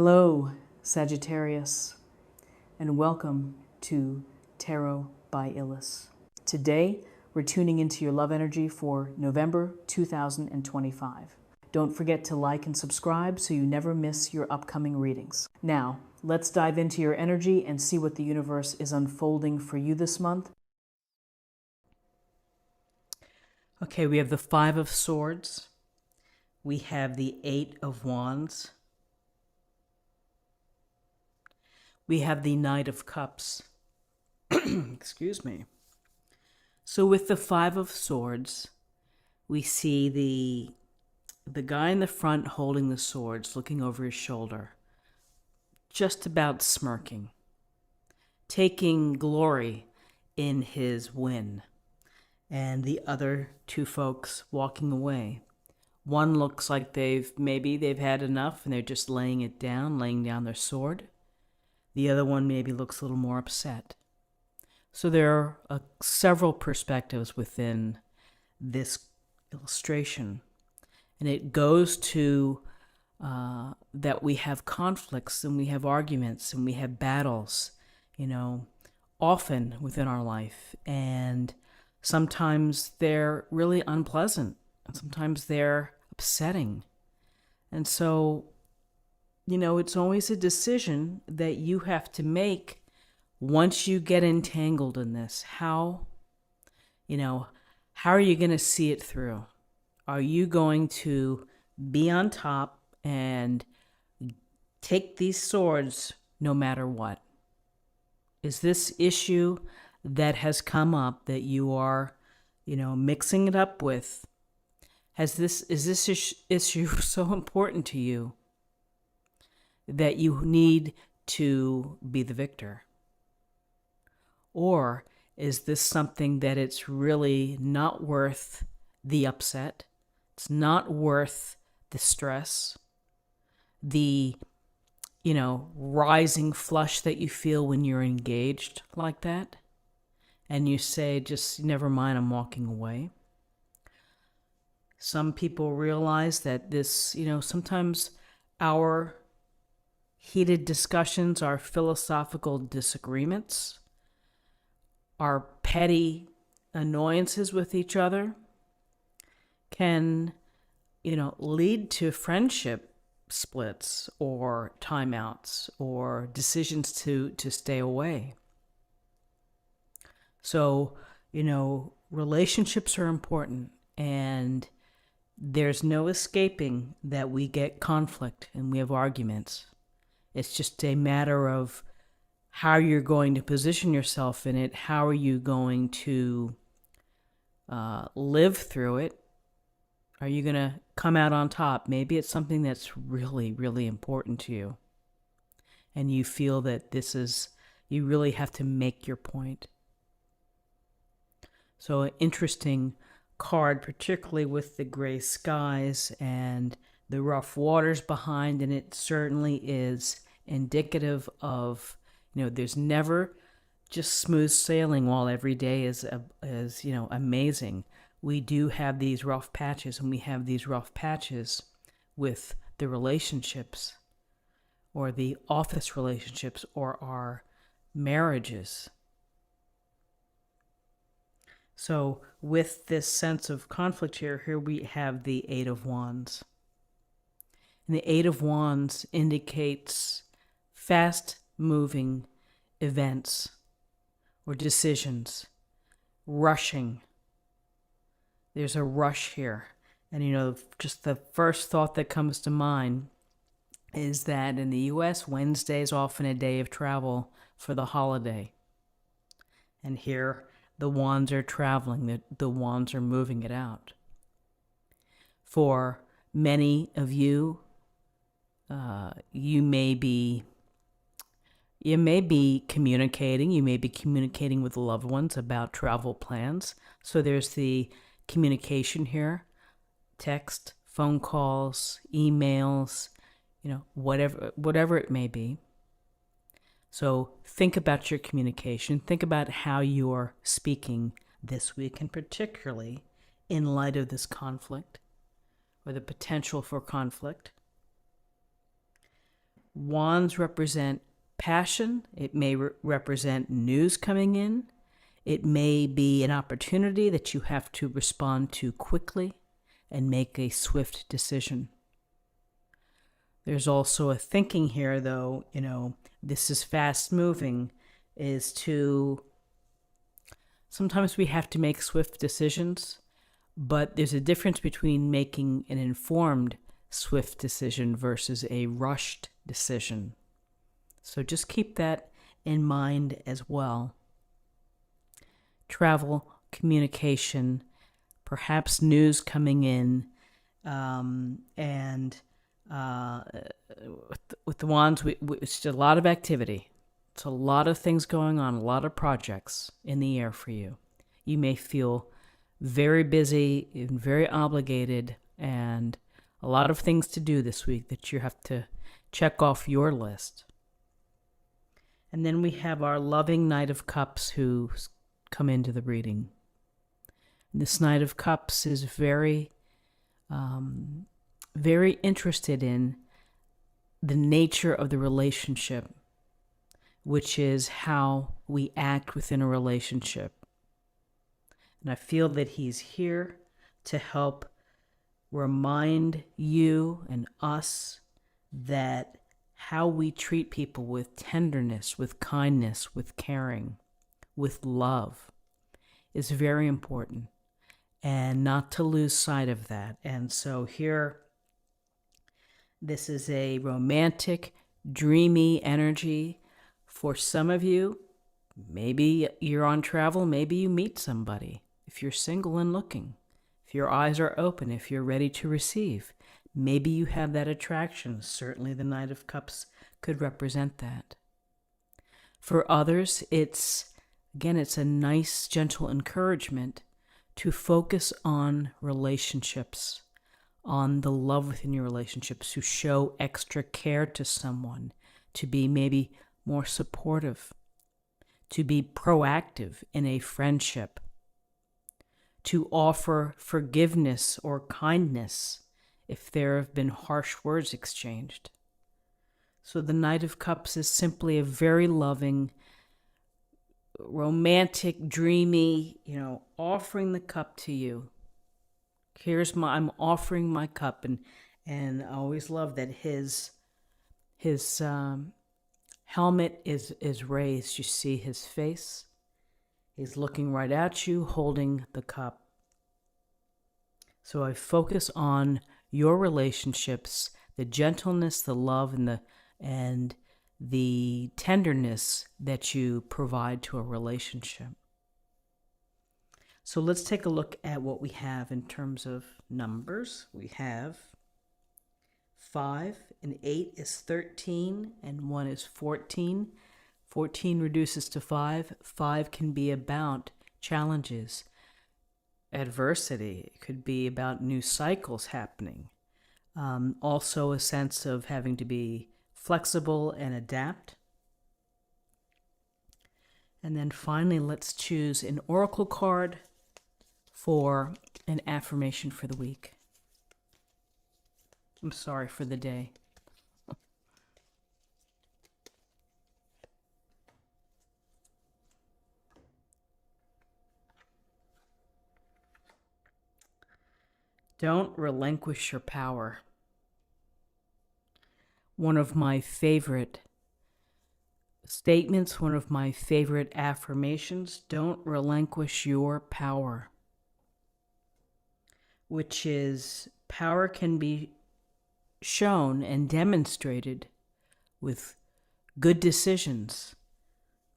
Hello, Sagittarius, and welcome to Tarot by Illis. Today, we're tuning into your love energy for November 2025. Don't forget to like and subscribe so you never miss your upcoming readings. Now, let's dive into your energy and see what the universe is unfolding for you this month. Okay, we have the Five of Swords. We have the Eight of Wands. We have the Knight of Cups. Excuse me. So with the Five of Swords, we see the guy in the front holding the swords, looking over his shoulder, just about smirking, taking glory in his win, and the other two folks walking away. One looks like they've had enough and they're just laying down their sword. The other one maybe looks a little more upset. So there are several perspectives within this illustration. And it goes to that we have conflicts and we have arguments and we have battles, often within our life. And sometimes they're really unpleasant and sometimes they're upsetting. And so it's always a decision that you have to make once you get entangled in this. How are you going to see it through? Are you going to be on top and take these swords no matter what? Is this issue that has come up that you are, mixing it up with? Is this issue so important to you that you need to be the victor? Or is this something that it's really not worth the upset? It's not worth the stress, the, rising flush that you feel when you're engaged like that? And you say, just never mind, I'm walking away. Some people realize that this, sometimes our heated discussions, our philosophical disagreements, our petty annoyances with each other can, lead to friendship splits or timeouts or decisions to stay away. So, relationships are important, and there's no escaping that we get conflict and we have arguments. It's just a matter of how you're going to position yourself in it. How are you going to live through it? Are you going to come out on top? Maybe it's something that's really, really important to you. And you feel that you really have to make your point. So an interesting card, particularly with the gray skies and the rough waters behind, and it certainly is indicative of, there's never just smooth sailing while every day is amazing. We do have these rough patches, and we have these rough patches with the relationships or the office relationships or our marriages. So with this sense of conflict here we have the Eight of Wands. And the Eight of Wands indicates fast-moving events or decisions, rushing. There's a rush here. And, just the first thought that comes to mind is that in the U.S., Wednesday is often a day of travel for the holiday. And here, the wands are traveling, the wands are moving it out. For many of you, you may be communicating with loved ones about travel plans. So there's the communication here, text, phone calls, emails, whatever it may be. So think about your communication. Think about how you're speaking this week, and particularly in light of this conflict or the potential for conflict. Wands represent passion. It may represent news coming in. It may be an opportunity that you have to respond to quickly and make a swift decision. There's also a thinking here, though, this is fast moving, is to sometimes we have to make swift decisions, but there's a difference between making an informed swift decision versus a rushed decision. So just keep that in mind as well. Travel, communication, perhaps news coming in, and with the wands, it's a lot of activity. It's a lot of things going on, a lot of projects in the air for you. You may feel very busy and very obligated, and a lot of things to do this week that you have to check off your list. And then we have our loving Knight of Cups who come into the reading. This Knight of Cups is very, very interested in the nature of the relationship, which is how we act within a relationship. And I feel that he's here to help remind you and us that how we treat people with tenderness, with kindness, with caring, with love is very important, and not to lose sight of that. And so here, this is a romantic, dreamy energy. For some of you, maybe you're on travel, maybe you meet somebody. If you're single and looking, if your eyes are open, if you're ready to receive, maybe you have that attraction. Certainly the Knight of Cups could represent that. For others, it's a nice, gentle encouragement to focus on relationships, on the love within your relationships, to show extra care to someone, to be maybe more supportive, to be proactive in a friendship, to offer forgiveness or kindness if there have been harsh words exchanged. So the Knight of Cups is simply a very loving, romantic, dreamy, offering the cup to you. I'm offering my cup, and I always love that his helmet is raised. You see his face. He's looking right at you, holding the cup. So I focus on your relationships, the gentleness, the love, and the tenderness that you provide to a relationship. So let's take a look at what we have in terms of numbers. We have 5 and 8 is 13, and 1 is 14. 14 reduces to 5. 5 can be about challenges, adversity. It could be about new cycles happening. Also a sense of having to be flexible and adapt. And then finally, let's choose an oracle card for an affirmation for the week. I'm sorry, for the day. Don't relinquish your power. One of my favorite statements, one of my favorite affirmations, don't relinquish your power, which is power can be shown and demonstrated with good decisions,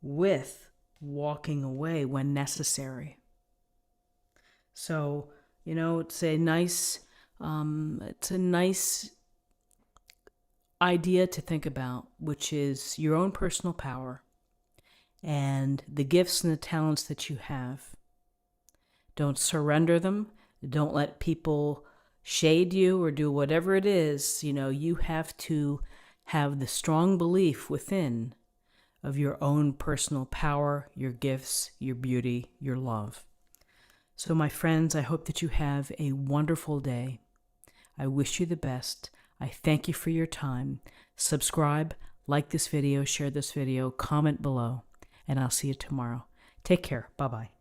with walking away when necessary. So, it's a nice idea to think about, which is your own personal power and the gifts and the talents that you have. Don't surrender them. Don't let people shade you or do whatever it is. You have to have the strong belief within of your own personal power, your gifts, your beauty, your love. So my friends, I hope that you have a wonderful day. I wish you the best. I thank you for your time. Subscribe, like this video, share this video, comment below, and I'll see you tomorrow. Take care. Bye-bye.